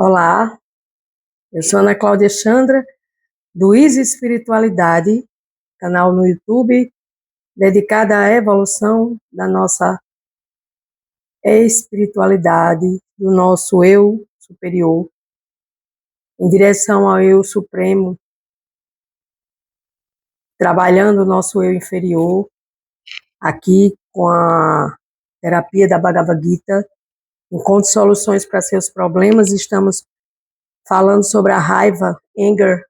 Olá, eu sou Ana Cláudia Chandra, do Easy Espiritualidade, canal no YouTube, dedicado à evolução da nossa espiritualidade, do nosso eu superior, em direção ao eu supremo, trabalhando o nosso eu inferior, aqui com a terapia da Bhagavad Gita, encontre soluções para seus problemas. Estamos falando sobre a raiva, anger.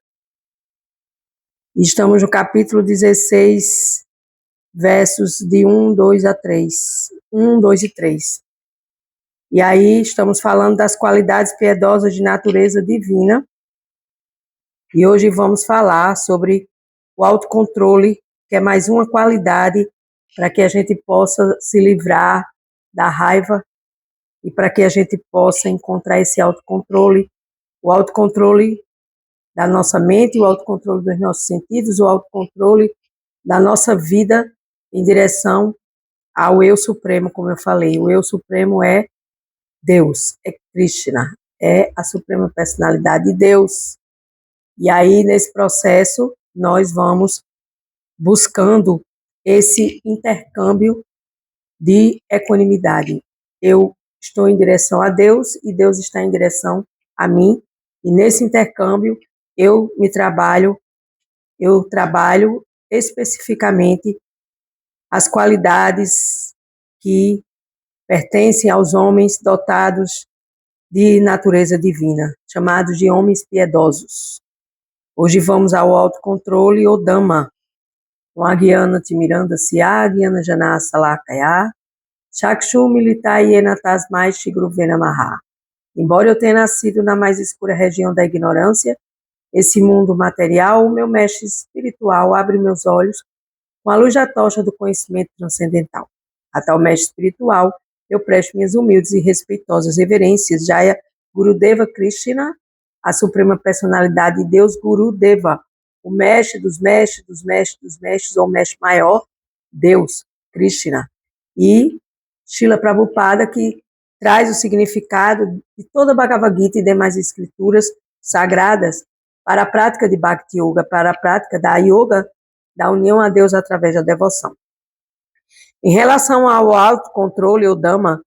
Estamos no capítulo 16, versos de 1, 2 a 3. 1, 2 e 3. E aí estamos falando das qualidades piedosas de natureza divina. E hoje vamos falar sobre o autocontrole, que é mais uma qualidade para que a gente possa se livrar da raiva e para que a gente possa encontrar esse autocontrole, o autocontrole da nossa mente, o autocontrole dos nossos sentidos, o autocontrole da nossa vida em direção ao eu supremo, como eu falei. O eu supremo é Deus, é Krishna, é a suprema personalidade de Deus. E aí, nesse processo, nós vamos buscando esse intercâmbio de equanimidade. Eu estou em direção a Deus e Deus está em direção a mim. E nesse intercâmbio, eu trabalho especificamente as qualidades que pertencem aos homens dotados de natureza divina, chamados de homens piedosos. Hoje vamos ao autocontrole ou Dhamma, com a Gyana Timiranda Siya, Gyana Jana Salakaya, Chakshu Militai Yena Tasmai Shigruvena Maha. Embora eu tenha nascido na mais escura região da ignorância, esse mundo material, o meu mestre espiritual abre meus olhos com a luz da tocha do conhecimento transcendental. A tal mestre espiritual, eu presto minhas humildes e respeitosas reverências. Jaya Gurudeva Krishna, a suprema personalidade de Deus, Gurudeva, o mestre dos mestres, dos mestres, dos mestres, ou mestre maior, Deus, Krishna. E Srila Prabhupada, que traz o significado de toda a Bhagavad Gita e demais escrituras sagradas para a prática de Bhakti Yoga, para a prática da Yoga, da união a Deus através da devoção. Em relação ao autocontrole ou Dhamma,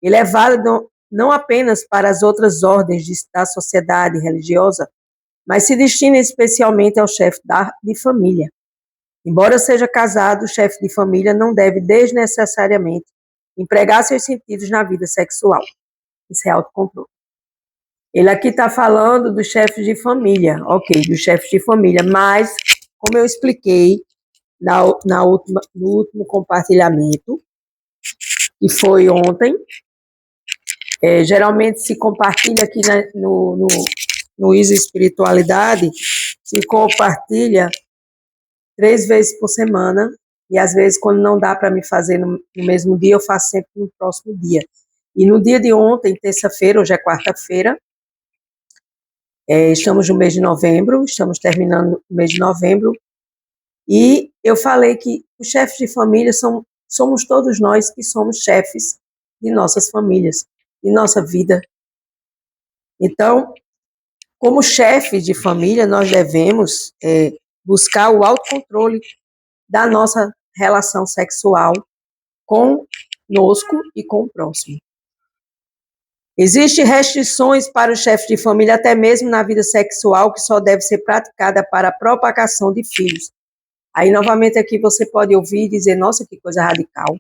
ele é válido não apenas para as outras ordens da sociedade religiosa, mas se destina especialmente ao chefe de família. Embora seja casado, o chefe de família não deve desnecessariamente empregar seus sentidos na vida sexual. Isso é autocontrole. Ele aqui está falando dos chefes de família, ok, dos chefes de família, mas, como eu expliquei no último compartilhamento, que foi ontem, geralmente se compartilha aqui no Easy Espiritualidade, se compartilha 3 vezes por semana, e às vezes quando não dá para me fazer no mesmo dia, eu faço sempre no próximo dia. E no dia de ontem, terça-feira, hoje é quarta-feira, estamos no mês de novembro, estamos terminando o mês de novembro, e eu falei que os chefes de família somos todos nós que somos chefes de nossas famílias, de nossa vida. Então, como chefes de família, nós devemos buscar o autocontrole da nossa relação sexual conosco e com o próximo. Existem restrições para os chefes de família, até mesmo na vida sexual, que só deve ser praticada para a propagação de filhos. Aí, novamente, aqui você pode ouvir e dizer, nossa, que coisa radical.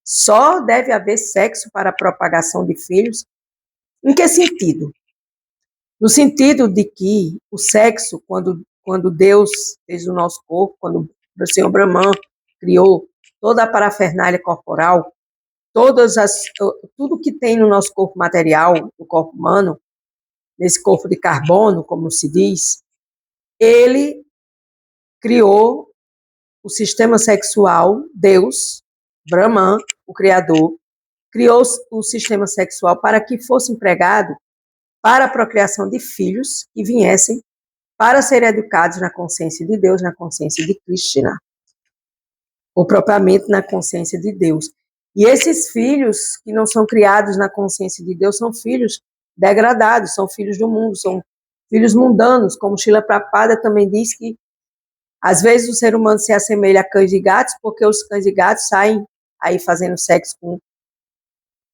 Só deve haver sexo para a propagação de filhos? Em que sentido? No sentido de que o sexo, quando Deus fez o nosso corpo, quando o Senhor Brahman criou toda a parafernália corporal, tudo que tem no nosso corpo material, no corpo humano, nesse corpo de carbono, como se diz, ele criou o sistema sexual, Deus, Brahman, o Criador, criou o sistema sexual para que fosse empregado para a procriação de filhos que viessem para serem educados na consciência de Deus, na consciência de Krishna, ou propriamente na consciência de Deus. E esses filhos que não são criados na consciência de Deus são filhos degradados, são filhos do mundo, são filhos mundanos, como Srila Prabhupada também diz que às vezes o ser humano se assemelha a cães e gatos, porque os cães e gatos saem aí fazendo sexo com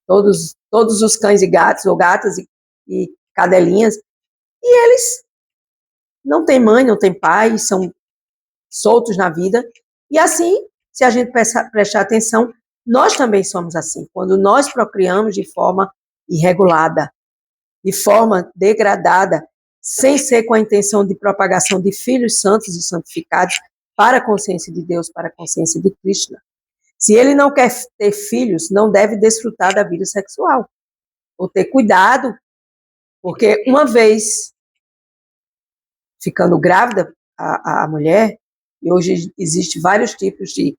todos os cães e gatos, ou gatas e cadelinhas, e eles não têm mãe, não têm pai, são soltos na vida, e assim, se a gente prestar atenção, nós também somos assim, quando nós procriamos de forma irregulada, de forma degradada, sem ser com a intenção de propagação de filhos santos e santificados para a consciência de Deus, para a consciência de Krishna. Se ele não quer ter filhos, não deve desfrutar da vida sexual, ou ter cuidado, porque uma vez ficando grávida, a mulher, e hoje existem vários tipos de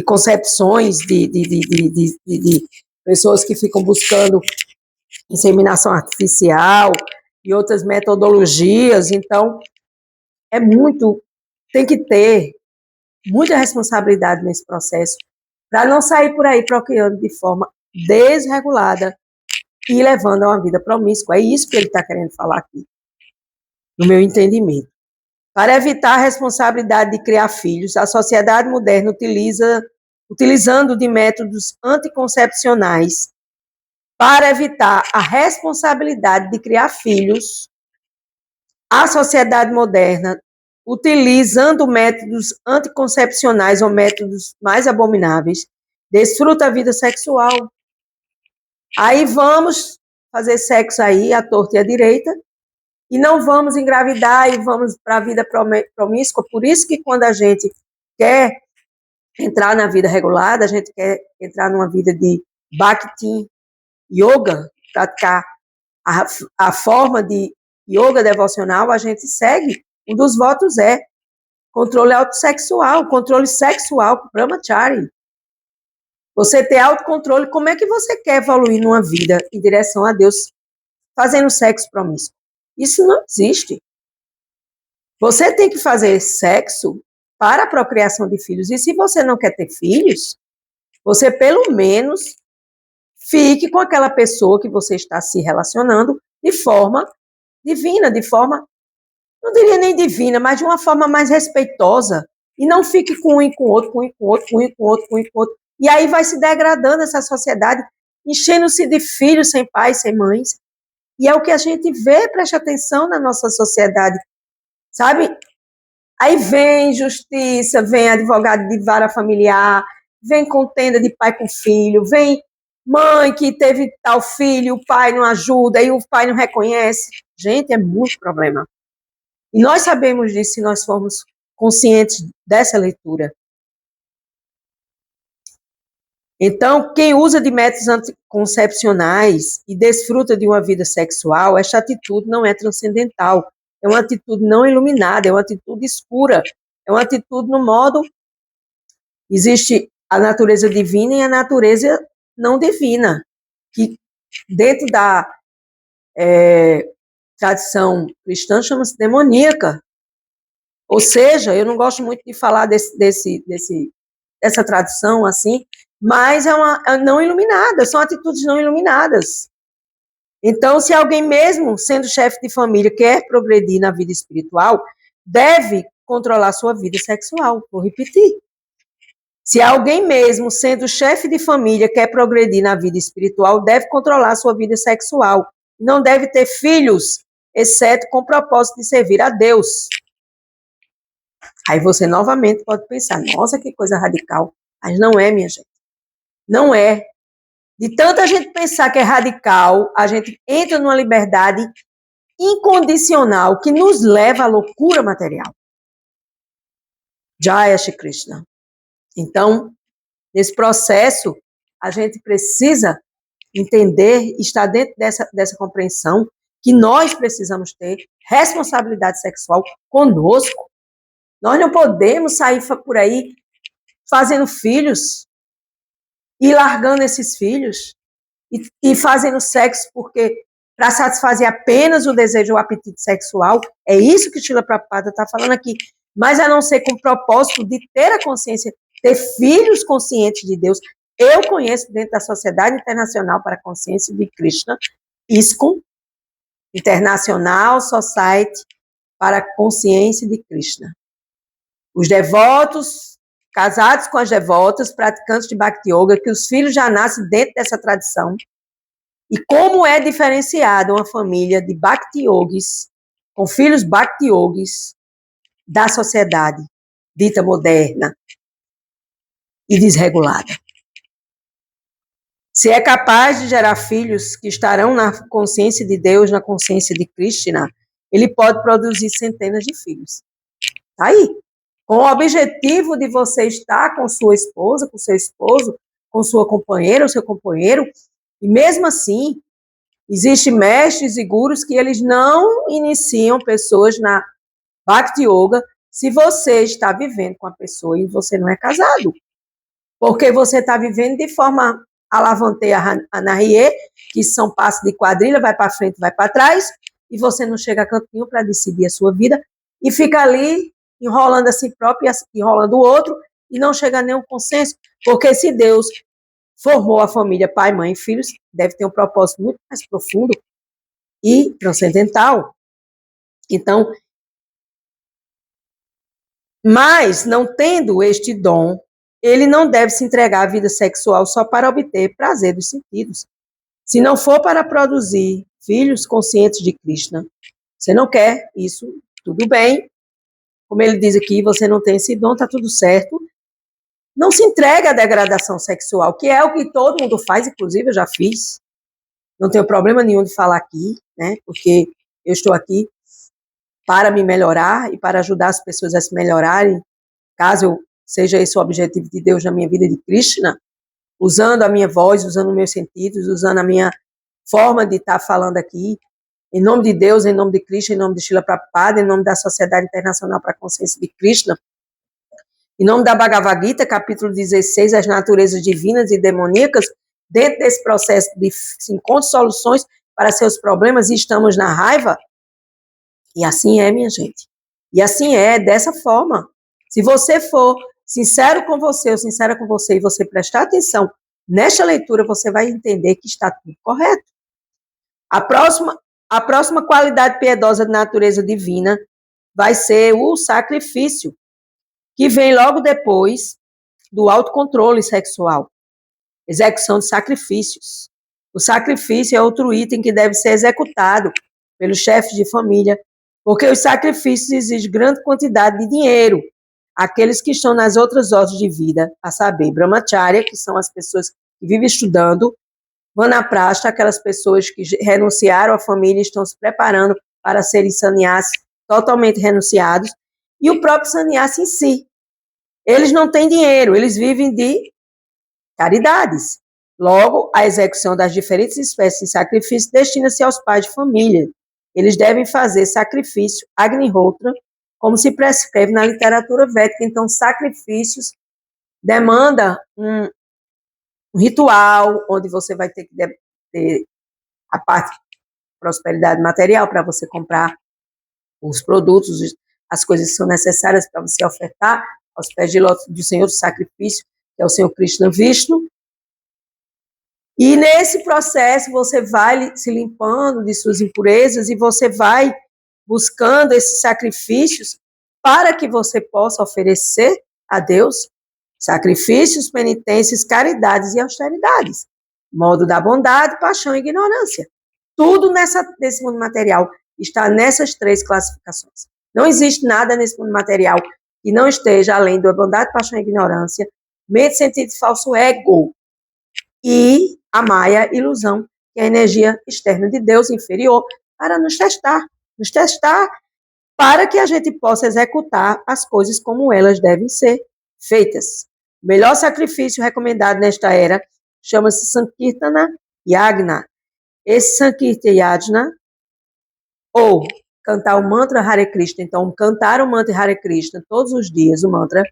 concepções, de pessoas que ficam buscando inseminação artificial e outras metodologias, então tem que ter muita responsabilidade nesse processo, para não sair por aí procriando de forma desregulada e levando a uma vida promíscua. É isso que ele está querendo falar aqui, no meu entendimento. Para evitar a responsabilidade de criar filhos, a sociedade moderna utilizando de métodos anticoncepcionais, para evitar a responsabilidade de criar filhos, a sociedade moderna, utilizando métodos anticoncepcionais ou métodos mais abomináveis, desfruta a vida sexual. Aí vamos fazer sexo aí, à torta e à direita, e não vamos engravidar e vamos para a vida promíscua. Por isso que quando a gente quer entrar na vida regulada, a gente quer entrar numa vida de Bhakti Yoga, praticar a forma de yoga devocional, a gente segue. Um dos votos é controle autossexual, controle sexual, brahmachari. Você ter autocontrole, como é que você quer evoluir numa vida em direção a Deus fazendo sexo promíscuo? Isso não existe. Você tem que fazer sexo para a procriação de filhos. E se você não quer ter filhos, você pelo menos fique com aquela pessoa que você está se relacionando de forma divina, de forma, não diria nem divina, mas de uma forma mais respeitosa. E não fique com um e com o outro, com um e com o outro, com um e com o outro, com um e com o outro. E aí vai se degradando essa sociedade, enchendo-se de filhos sem pais, sem mães. E é o que a gente vê, preste atenção na nossa sociedade, sabe? Aí vem justiça, vem advogado de vara familiar, vem contenda de pai com filho, vem mãe que teve tal filho, o pai não ajuda, e o pai não reconhece. Gente, é muito problema. E nós sabemos disso se nós formos conscientes dessa leitura. Então, quem usa de métodos anticoncepcionais e desfruta de uma vida sexual, esta atitude não é transcendental, é uma atitude não iluminada, é uma atitude escura, é uma atitude no modo, existe a natureza divina e a natureza não divina, que dentro da tradição cristã chama-se demoníaca. Ou seja, eu não gosto muito de falar dessa tradição assim, mas é não iluminada, são atitudes não iluminadas. Então, se alguém mesmo, sendo chefe de família, quer progredir na vida espiritual, deve controlar sua vida sexual. Vou repetir. Se alguém mesmo, sendo chefe de família, quer progredir na vida espiritual, deve controlar sua vida sexual. Não deve ter filhos, exceto com o propósito de servir a Deus. Aí você novamente pode pensar, nossa, que coisa radical. Mas não é, minha gente. Não é. De tanta gente pensar que é radical, a gente entra numa liberdade incondicional que nos leva à loucura material. Jaya Shri Krishna. Então, nesse processo, a gente precisa entender, estar dentro dessa compreensão, que nós precisamos ter responsabilidade sexual conosco. Nós não podemos sair por aí fazendo filhos e largando esses filhos e fazendo sexo porque para satisfazer apenas o desejo ou o apetite sexual. É isso que Srila Prabhupada está falando aqui. Mas a não ser com o propósito de ter a consciência, ter filhos conscientes de Deus. Eu conheço dentro da Sociedade Internacional para a Consciência de Krishna, ISKCON, International Society para a Consciência de Krishna. Os devotos, casados com as devotas, praticantes de Bhakti Yoga, que os filhos já nascem dentro dessa tradição. E como é diferenciada uma família de Bhakti Yogis, com filhos Bhakti Yogis, da sociedade dita moderna e desregulada. Se é capaz de gerar filhos que estarão na consciência de Deus, na consciência de Krishna, ele pode produzir centenas de filhos. Tá aí. Com o objetivo de você estar com sua esposa, com seu esposo, com sua companheira ou seu companheiro, e mesmo assim, existem mestres e gurus que eles não iniciam pessoas na Bhakti Yoga se você está vivendo com a pessoa e você não é casado. Porque você está vivendo de forma alavanteia anahie, que são passos de quadrilha, vai para frente, vai para trás, e você não chega a cantinho para decidir a sua vida, e fica ali enrolando a si próprio, enrolando o outro, e não chega a nenhum consenso, porque se Deus formou a família pai, mãe e filhos, deve ter um propósito muito mais profundo e transcendental. Então, mas não tendo este dom, ele não deve se entregar à vida sexual só para obter prazer dos sentidos. Se não for para produzir filhos conscientes de Krishna, você não quer isso, tudo bem. Como ele diz aqui, você não tem esse dom, está tudo certo. Não se entrega à degradação sexual, que é o que todo mundo faz, inclusive eu já fiz. Não tenho problema nenhum de falar aqui, né? Porque eu estou aqui para me melhorar e para ajudar as pessoas a se melhorarem, caso eu seja esse o objetivo de Deus na minha vida de Krishna, usando a minha voz, usando os meus sentidos, usando a minha forma de estar falando aqui, em nome de Deus, em nome de Krishna, em nome de Srila Prabhupada, em nome da Sociedade Internacional para a Consciência de Krishna, em nome da Bhagavad Gita, capítulo 16, as naturezas divinas e demoníacas, dentro desse processo de encontro soluções para seus problemas, e estamos na raiva. E assim é, minha gente. E assim é, dessa forma. Se você for sincero com você, ou sincera com você, e você prestar atenção nesta leitura, você vai entender que está tudo correto. A próxima qualidade piedosa de natureza divina vai ser o sacrifício, que vem logo depois do autocontrole sexual. Execução de sacrifícios. O sacrifício é outro item que deve ser executado pelos chefes de família, porque os sacrifícios exigem grande quantidade de dinheiro. Aqueles que estão nas outras ordens de vida, a saber, Brahmacharya, que são as pessoas que vivem estudando, Vanaprastha, aquelas pessoas que renunciaram à família e estão se preparando para serem sannyasis totalmente renunciados, e o próprio sannyasi em si. Eles não têm dinheiro, eles vivem de caridades. Logo, a execução das diferentes espécies de sacrifício destina-se aos pais de família. Eles devem fazer sacrifício, Agnihotra, como se prescreve na literatura védica. Então, sacrifícios demanda um ritual, onde você vai ter que ter a parte de prosperidade material para você comprar os produtos, as coisas que são necessárias para você ofertar aos pés de lótus do Senhor do Sacrifício, que é o Senhor Krishna Vishnu. E nesse processo você vai se limpando de suas impurezas e você vai buscando esses sacrifícios para que você possa oferecer a Deus sacrifícios, penitências, caridades e austeridades. Modo da bondade, paixão e ignorância. Tudo nesse mundo material está nessas três classificações. Não existe nada nesse mundo material que não esteja além da bondade, paixão e ignorância, mente, sentido e falso ego. E a Maya, ilusão, que é a energia externa de Deus inferior, para nos testar para que a gente possa executar as coisas como elas devem ser feitas. O melhor sacrifício recomendado nesta era chama-se Sankirtana Yagna. Esse Sankirtana Yagna, ou cantar o mantra Hare Krishna, então cantar o mantra Hare Krishna todos os dias, o mantra,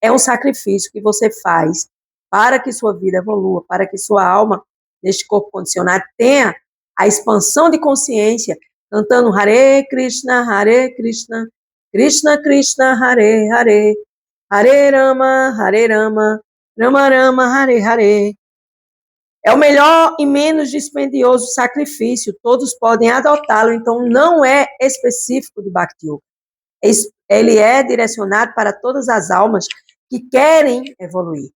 é um sacrifício que você faz para que sua vida evolua, para que sua alma, neste corpo condicionado, tenha a expansão de consciência, cantando Hare Krishna, Krishna Krishna, Hare Hare, Hare Rama, Rama Rama, Hare Hare. É o melhor e menos dispendioso sacrifício, todos podem adotá-lo, então não é específico de Bhakti Yoga. Ele é direcionado para todas as almas que querem evoluir.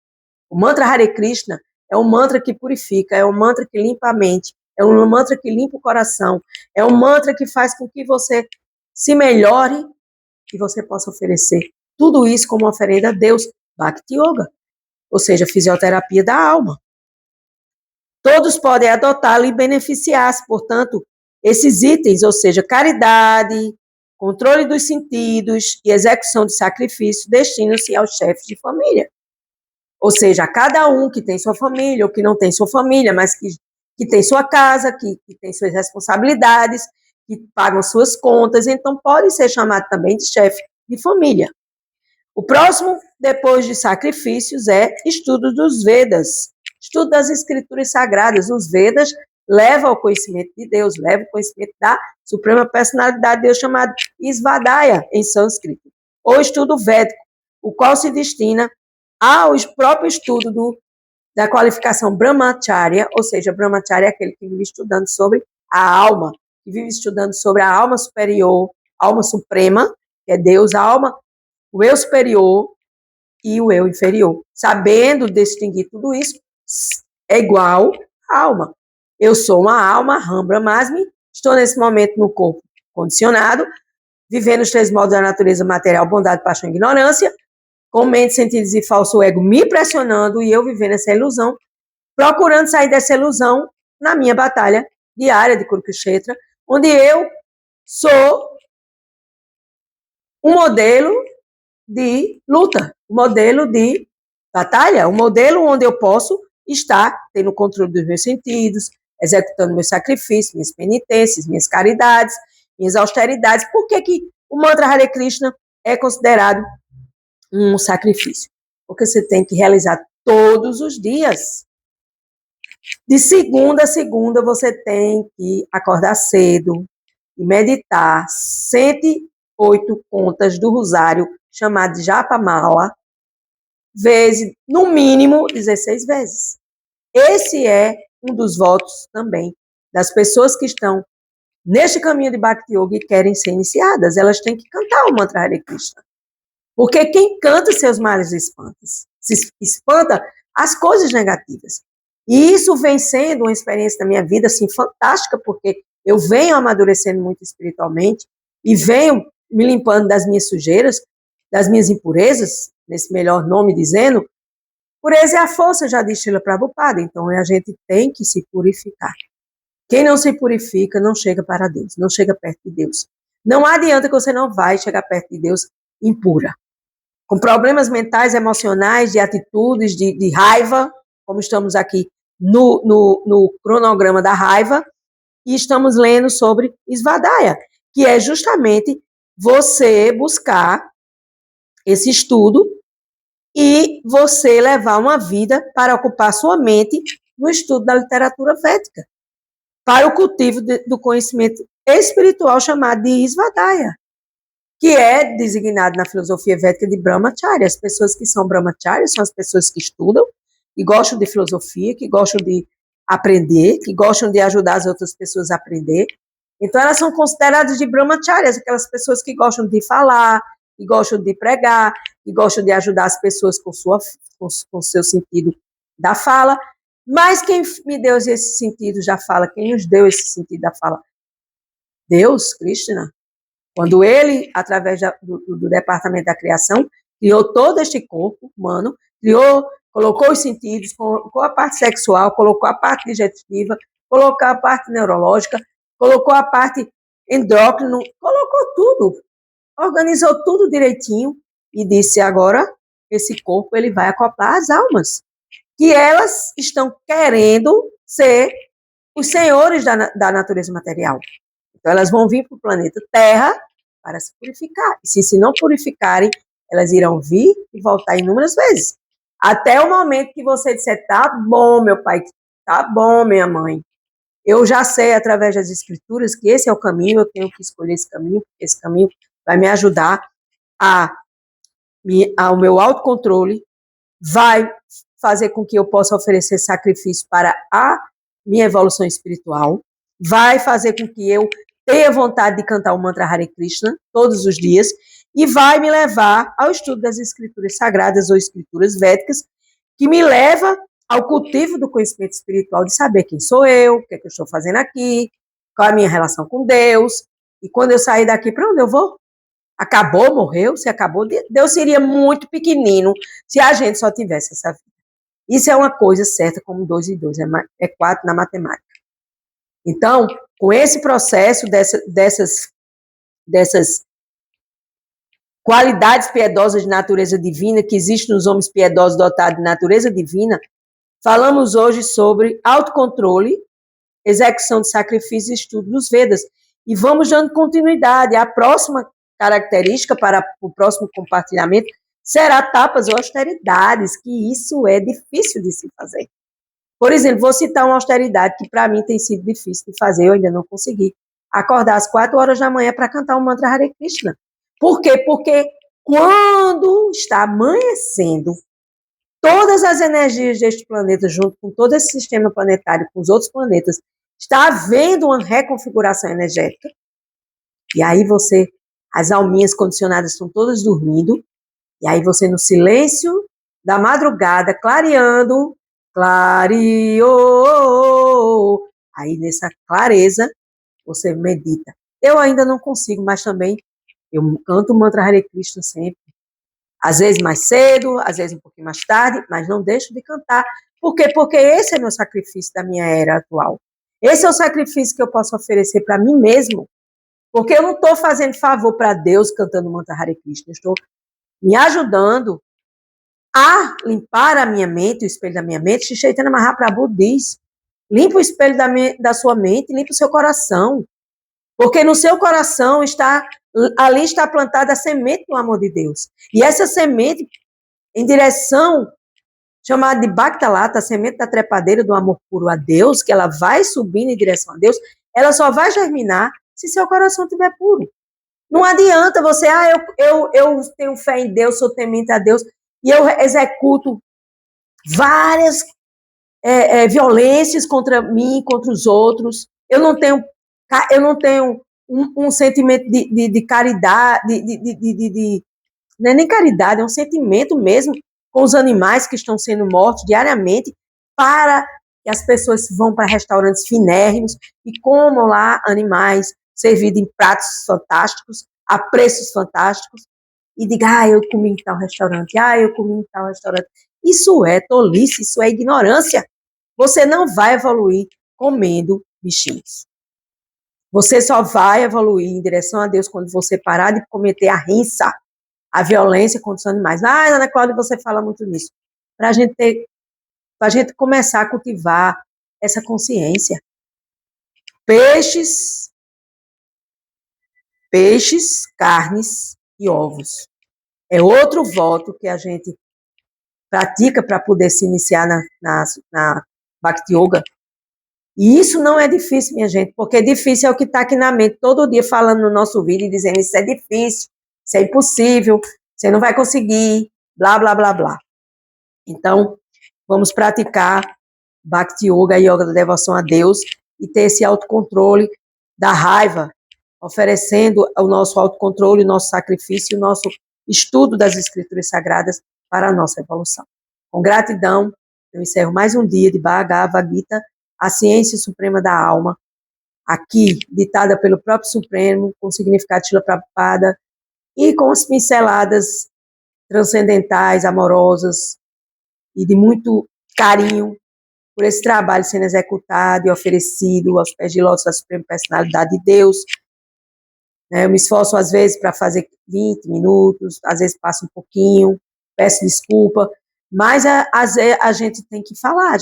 O mantra Hare Krishna é um mantra que purifica, é um mantra que limpa a mente, é um mantra que limpa o coração, é um mantra que faz com que você se melhore e você possa oferecer tudo isso como oferenda a Deus, Bhakti Yoga, ou seja, fisioterapia da alma. Todos podem adotá-lo e beneficiar-se, portanto, esses itens, ou seja, caridade, controle dos sentidos e execução de sacrifício, destinam-se aos chefes de família. Ou seja, a cada um que tem sua família, ou que não tem sua família, mas que tem sua casa, que tem suas responsabilidades, que pagam suas contas, então pode ser chamado também de chefe de família. O próximo, depois de sacrifícios, é estudo dos Vedas, estudo das escrituras sagradas. Os Vedas levam ao conhecimento de Deus, levam ao conhecimento da Suprema Personalidade de Deus, chamado Svadhyaya, em sânscrito, ou estudo védico, o qual se destina ao próprio estudo da qualificação Brahmacharya, ou seja, Brahmacharya é aquele que vive estudando sobre a alma, que vive estudando sobre a alma superior, alma suprema, que é Deus, a alma, o eu superior e o eu inferior. Sabendo distinguir tudo isso, é igual à alma. Eu sou uma alma, Ram Brahmasmi, estou nesse momento no corpo condicionado, vivendo os 3 modos da natureza material, bondade, paixão e ignorância, com mente, sentidos e falso ego me pressionando e eu vivendo essa ilusão, procurando sair dessa ilusão na minha batalha diária de Kurukshetra, onde eu sou um modelo de luta, um modelo de batalha, um modelo onde eu posso estar tendo controle dos meus sentidos, executando meus sacrifícios, minhas penitências, minhas caridades, minhas austeridades. Por que o mantra Hare Krishna é considerado um sacrifício? Porque você tem que realizar todos os dias. De segunda a segunda, você tem que acordar cedo e meditar 108 contas do rosário, chamado de Japamala, vezes, no mínimo, 16 vezes. Esse é um dos votos também das pessoas que estão neste caminho de Bhakti Yoga e querem ser iniciadas. Elas têm que cantar o mantra Hare Krishna. Porque quem canta seus males se espanta as coisas negativas. E isso vem sendo uma experiência da minha vida assim, fantástica, porque eu venho amadurecendo muito espiritualmente e venho me limpando das minhas sujeiras, das minhas impurezas, nesse melhor nome dizendo, pureza é a força, já disse Srila Prabhupada, então a gente tem que se purificar. Quem não se purifica não chega para Deus, não chega perto de Deus. Não adianta que você não vai chegar perto de Deus impura. Com problemas mentais, emocionais, de atitudes, de raiva, como estamos aqui no cronograma da raiva, e estamos lendo sobre Svadhyaya, que é justamente você buscar esse estudo e você levar uma vida para ocupar sua mente no estudo da literatura védica, para o cultivo do conhecimento espiritual chamado de Svadhyaya, que é designado na filosofia védica de Brahmacharya. As pessoas que são Brahmacharya são as pessoas que estudam, que gostam de filosofia, que gostam de aprender, que gostam de ajudar as outras pessoas a aprender. Então, elas são consideradas de Brahmacharyas, aquelas pessoas que gostam de falar, que gostam de pregar, que gostam de ajudar as pessoas com o seu sentido da fala. Mas quem me deu esse sentido da fala? Quem nos deu esse sentido da fala? Deus, Krishna. Quando ele, através do departamento da criação, criou todo este corpo humano, colocou os sentidos, colocou a parte sexual, colocou a parte digestiva, colocou a parte neurológica, colocou a parte endócrina, colocou tudo, organizou tudo direitinho e disse agora esse corpo ele vai acoplar as almas, que elas estão querendo ser os senhores da natureza material. Então, elas vão vir para o planeta Terra para se purificar. E se não purificarem, elas irão vir e voltar inúmeras vezes. Até o momento que você disser, tá bom, meu pai, tá bom, minha mãe. Eu já sei, através das escrituras, que esse é o caminho, eu tenho que escolher esse caminho, porque esse caminho vai me ajudar ao meu autocontrole, vai fazer com que eu possa oferecer sacrifício para a minha evolução espiritual, vai fazer com que eu tenha vontade de cantar o mantra Hare Krishna todos os dias e vai me levar ao estudo das escrituras sagradas ou escrituras védicas, que me leva ao cultivo do conhecimento espiritual, de saber quem sou eu, o que é que eu estou fazendo aqui, qual é a minha relação com Deus, e quando eu sair daqui, para onde eu vou? Acabou, morreu? Se acabou, Deus seria muito pequenino se a gente só tivesse essa vida. Isso é uma coisa certa, como 2 e 2 é 4 na matemática. Então, com esse processo dessas qualidades piedosas de natureza divina, que existem nos homens piedosos dotados de natureza divina, falamos hoje sobre autocontrole, execução de sacrifícios e estudo dos Vedas. E vamos dando continuidade. A próxima característica para o próximo compartilhamento será tapas ou austeridades, que isso é difícil de se fazer. Por exemplo, vou citar uma austeridade que para mim tem sido difícil de fazer, eu ainda não consegui. Acordar às 4 horas da manhã para cantar o mantra Hare Krishna. Por quê? Porque quando está amanhecendo, todas as energias deste planeta, junto com todo esse sistema planetário, com os outros planetas, está havendo uma reconfiguração energética. E aí as alminhas condicionadas estão todas dormindo, e aí você no silêncio da madrugada, clareando, clareou, aí nessa clareza, você medita. Eu ainda não consigo, mas também eu canto o mantra Hare Krishna sempre. Às vezes mais cedo, às vezes um pouquinho mais tarde, mas não deixo de cantar. Por quê? Porque esse é meu sacrifício da minha era atual. Esse é o sacrifício que eu posso oferecer para mim mesmo. Porque eu não estou fazendo favor para Deus cantando o mantra Hare Krishna. Eu estou me ajudando a limpar a minha mente, o espelho da minha mente. Shri Chaitanya Mahaprabhu diz, limpa o espelho da sua mente, limpa o seu coração. Porque no seu coração ali está plantada a semente do amor de Deus. E essa semente, em direção, chamada de Bhaktalata, a semente da trepadeira do amor puro a Deus, que ela vai subindo em direção a Deus, ela só vai germinar se seu coração estiver puro. Não adianta você, eu tenho fé em Deus, sou temente a Deus, e eu executo várias violências contra mim, contra os outros. Eu não tenho um sentimento de caridade, não é nem caridade, é um sentimento mesmo com os animais que estão sendo mortos diariamente, para que as pessoas vão para restaurantes finérrimos e comam lá animais servidos em pratos fantásticos, a preços fantásticos, e diga, eu comi em tal restaurante, eu comi em tal restaurante. Isso é tolice, isso é ignorância. Você não vai evoluir comendo bichinhos. Você só vai evoluir em direção a Deus quando você parar de cometer a rinça, a violência contra os animais. Ana Cláudia, você fala muito nisso. Para a gente começar a cultivar essa consciência. Peixes, carnes e ovos. É outro voto que a gente pratica para poder se iniciar na Bhakti Yoga. E isso não é difícil, minha gente, porque difícil é o que está aqui na mente, todo dia falando no nosso vídeo, dizendo isso é difícil, isso é impossível, você não vai conseguir, blá, blá, blá, blá. Então, vamos praticar Bhakti Yoga, Yoga da devoção a Deus, e ter esse autocontrole da raiva, oferecendo o nosso autocontrole, o nosso sacrifício, o nosso estudo das Escrituras Sagradas para a nossa evolução. Com gratidão, eu encerro mais um dia de Bhagavad Gita, a ciência suprema da alma, aqui, ditada pelo próprio Supremo, com significado de Srila Prabhupada, e com as pinceladas transcendentais, amorosas, e de muito carinho por esse trabalho sendo executado e oferecido aos pés de lótus da Suprema Personalidade de Deus. Eu me esforço, às vezes, para fazer 20 minutos, às vezes passo um pouquinho, peço desculpa, mas a gente tem que falar,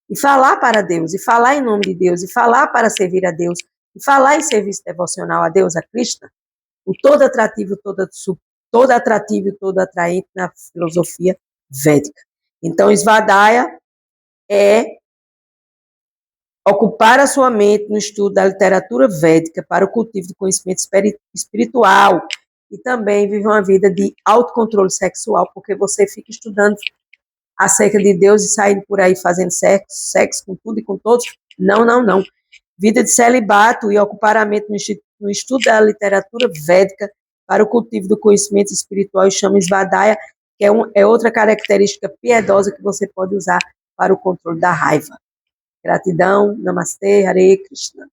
e falar para Deus, e falar em nome de Deus, e falar para servir a Deus, e falar em serviço devocional a Deus, a Krishna, o todo atrativo, todo atraente na filosofia védica. Então, Svadhyaya é ocupar a sua mente no estudo da literatura védica para o cultivo do conhecimento espiritual e também viver uma vida de autocontrole sexual, porque você fica estudando acerca de Deus e sair por aí fazendo sexo com tudo e com todos. Não, não, não. Vida de celibato e ocuparamento no estudo da literatura védica para o cultivo do conhecimento espiritual e chama Svadhyaya, que é outra característica piedosa que você pode usar para o controle da raiva. Gratidão, Namastê, Hare Krishna.